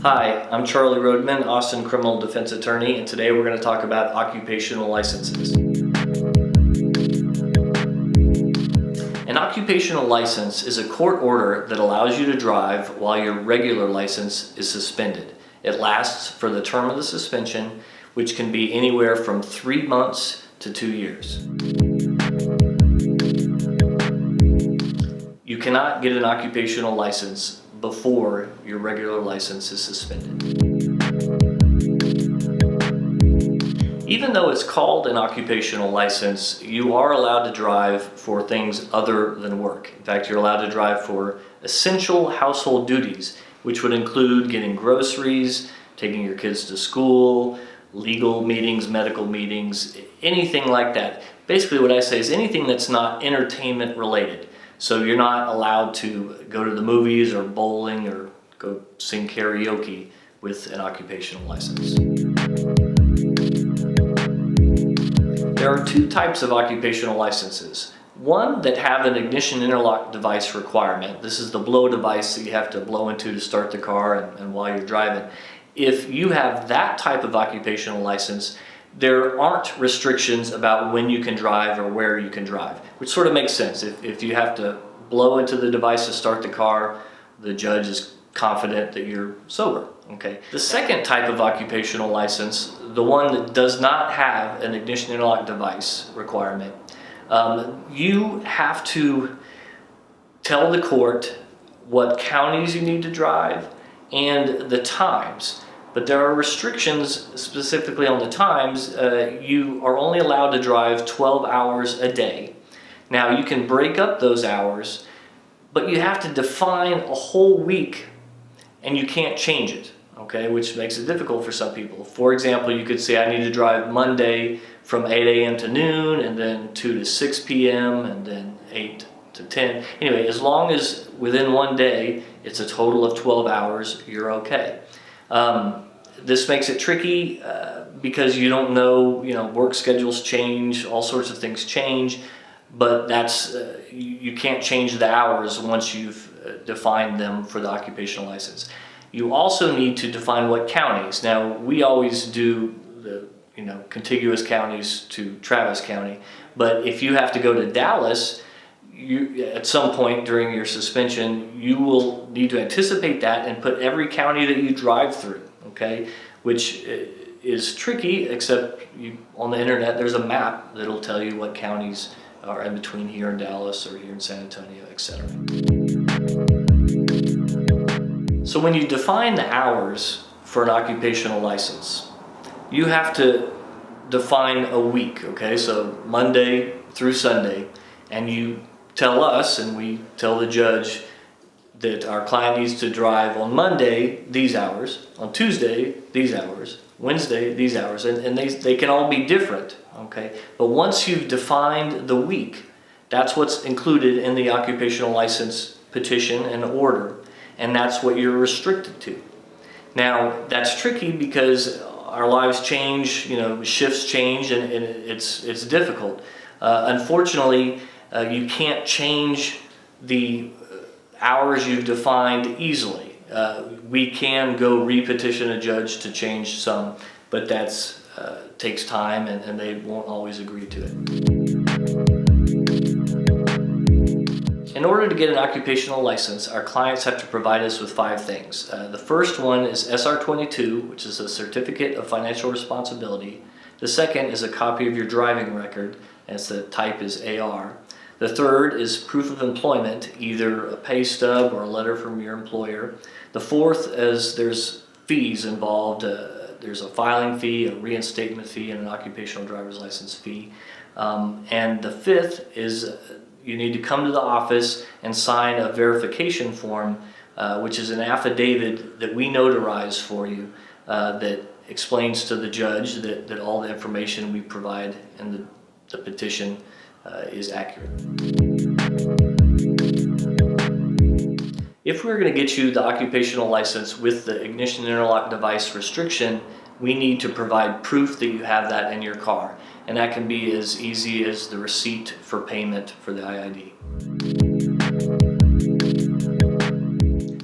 Hi, I'm Charlie Rodman, Austin criminal defense attorney, and today we're going to talk about occupational licenses. An occupational license is a court order that allows you to drive while your regular license is suspended. It lasts for the term of the suspension, which can be anywhere from 3 months to 2 years. You cannot get an occupational license before your regular license is suspended. Even though it's called an occupational license, you are allowed to drive for things other than work. In fact, you're allowed to drive for essential household duties, which would include getting groceries, taking your kids to school, legal meetings, medical meetings, anything like that. Basically what I say is anything that's not entertainment related. So you're not allowed to go to the movies or bowling or go sing karaoke with an occupational license. There are two types of occupational licenses. One that have an ignition interlock device requirement. This is the blow device that you have to blow into to start the car and while you're driving. If you have that type of occupational license, there aren't restrictions about when you can drive or where you can drive, which sort of makes sense. If you have to blow into the device to start the car, the judge is confident that you're sober. Okay. The second type of occupational license, the one that does not have an ignition interlock device requirement, you have to tell the court what counties you need to drive and the times. But there are restrictions specifically on the times. You are only allowed to drive 12 hours a day. Now you can break up those hours, but you have to define a whole week and you can't change it, okay? Which makes it difficult for some people. For example, you could say I need to drive Monday from 8 a.m. to noon and then 2 to 6 p.m. and then 8 to 10. Anyway, as long as within one day it's a total of 12 hours, you're okay. This makes it tricky because you don't know, work schedules change, all sorts of things change, but that's, you can't change the hours once you've defined them for the occupational license. You also need to define what counties. Now, we always do the, contiguous counties to Travis County, but if you have to go to Dallas, at some point during your suspension, you will need to anticipate that and put every county that you drive through, okay? Which is tricky, except on the internet there's a map that'll tell you what counties are in between here in Dallas or here in San Antonio, etc. So when you define the hours for an occupational license, you have to define a week, okay? So Monday through Sunday, and you tell us and we tell the judge that our client needs to drive on Monday these hours, on Tuesday these hours, Wednesday these hours, and they can all be different, okay? But once you've defined the week, that's what's included in the occupational license petition and order, and that's what you're restricted to. Now, that's tricky because our lives change, shifts change, and it's difficult. Unfortunately, you can't change the hours you've defined easily. We can go re-petition a judge to change some, but that's takes time and they won't always agree to it. In order to get an occupational license, our clients have to provide us with 5 things. The first one is SR-22, which is a Certificate of Financial Responsibility. The second is a copy of your driving record, and the type is AR. The third is proof of employment, either a pay stub or a letter from your employer. The fourth is there's fees involved. There's a filing fee, a reinstatement fee, and an occupational driver's license fee. And the fifth is you need to come to the office and sign a verification form, which is an affidavit that we notarize for you that explains to the judge that all the information we provide in the petition is accurate. If we're going to get you the occupational license with the ignition interlock device restriction, we need to provide proof that you have that in your car. And that can be as easy as the receipt for payment for the IID.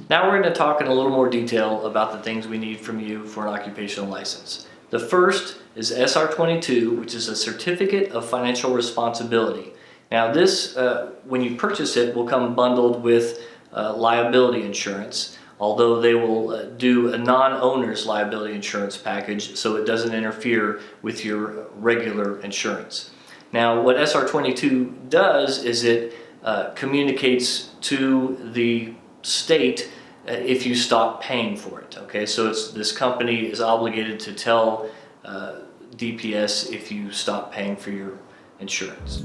Now we're going to talk in a little more detail about the things we need from you for an occupational license. The first is SR22, which is a Certificate of Financial Responsibility. Now this, when you purchase it, will come bundled with liability insurance, although they will do a non-owner's liability insurance package so it doesn't interfere with your regular insurance. Now what SR22 does is it communicates to the state if you stop paying for it. Okay, so this company is obligated to tell DPS if you stop paying for your insurance.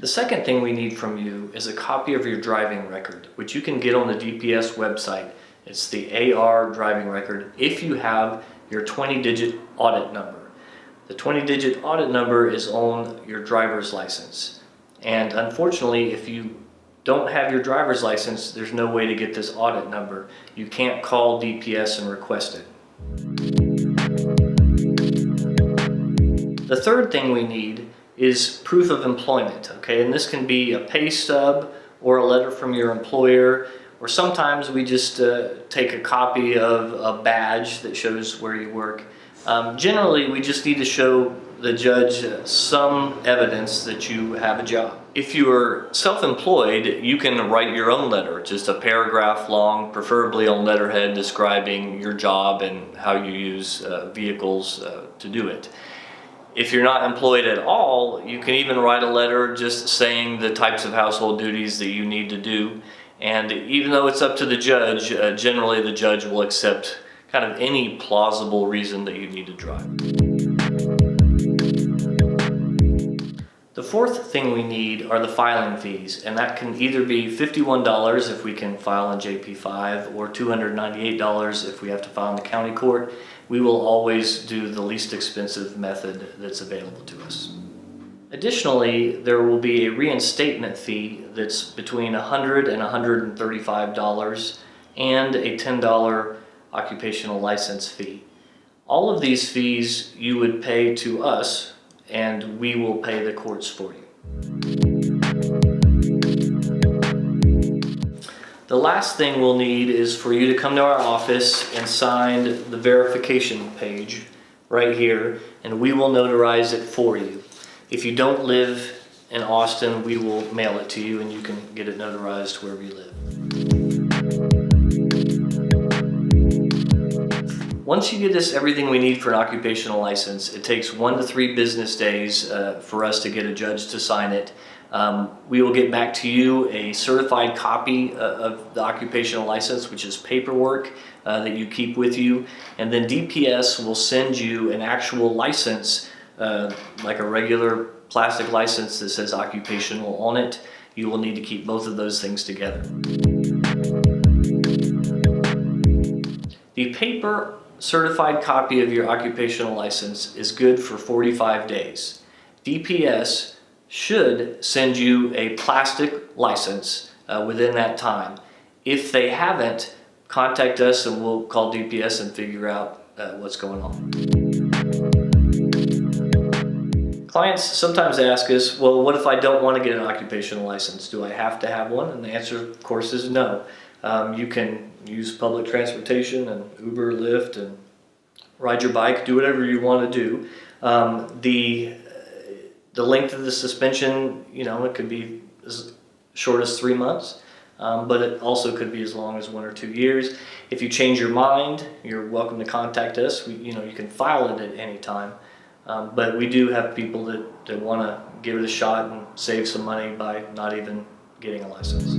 The second thing we need from you is a copy of your driving record, which you can get on the DPS website. It's the AR driving record if you have your 20-digit audit number. The 20-digit audit number is on your driver's license. And unfortunately, if you don't have your driver's license, there's no way to get this audit number. You can't call DPS and request it. The third thing we need is proof of employment, okay? And this can be a pay stub or a letter from your employer, or sometimes we just take a copy of a badge that shows where you work. Generally, we just need to show the judge some evidence that you have a job. If you are self-employed, you can write your own letter, just a paragraph long, preferably on letterhead, describing your job and how you use vehicles to do it. If you're not employed at all, you can even write a letter just saying the types of household duties that you need to do. And even though it's up to the judge, generally the judge will accept kind of any plausible reason that you need to drive. The fourth thing we need are the filing fees, and that can either be $51 if we can file in JP5 or $298 if we have to file in the county court. We will always do the least expensive method that's available to us. Additionally, there will be a reinstatement fee that's between $100 and $135 and a $10 occupational license fee. All of these fees you would pay to us, and we will pay the courts for you. The last thing we'll need is for you to come to our office and sign the verification page right here, and we will notarize it for you. If you don't live in Austin, we will mail it to you and you can get it notarized wherever you live. Once you get us everything we need for an occupational license, it takes 1 to 3 business days for us to get a judge to sign it. We will get back to you a certified copy of the occupational license, which is paperwork that you keep with you, and then DPS will send you an actual license, like a regular plastic license that says occupational on it. You will need to keep both of those things together. The paper certified copy of your occupational license is good for 45 days. DPS should send you a plastic license within that time. If they haven't, contact us and we'll call DPS and figure out what's going on. Clients sometimes ask us, well, what if I don't want to get an occupational license? Do I have to have one? And the answer, of course, is no. You can use public transportation and Uber, Lyft, and ride your bike, do whatever you want to do. The length of the suspension, it could be as short as 3 months, but it also could be as long as 1 or 2 years. If you change your mind, you're welcome to contact us. You can file it at any time, but we do have people that want to give it a shot and save some money by not even getting a license.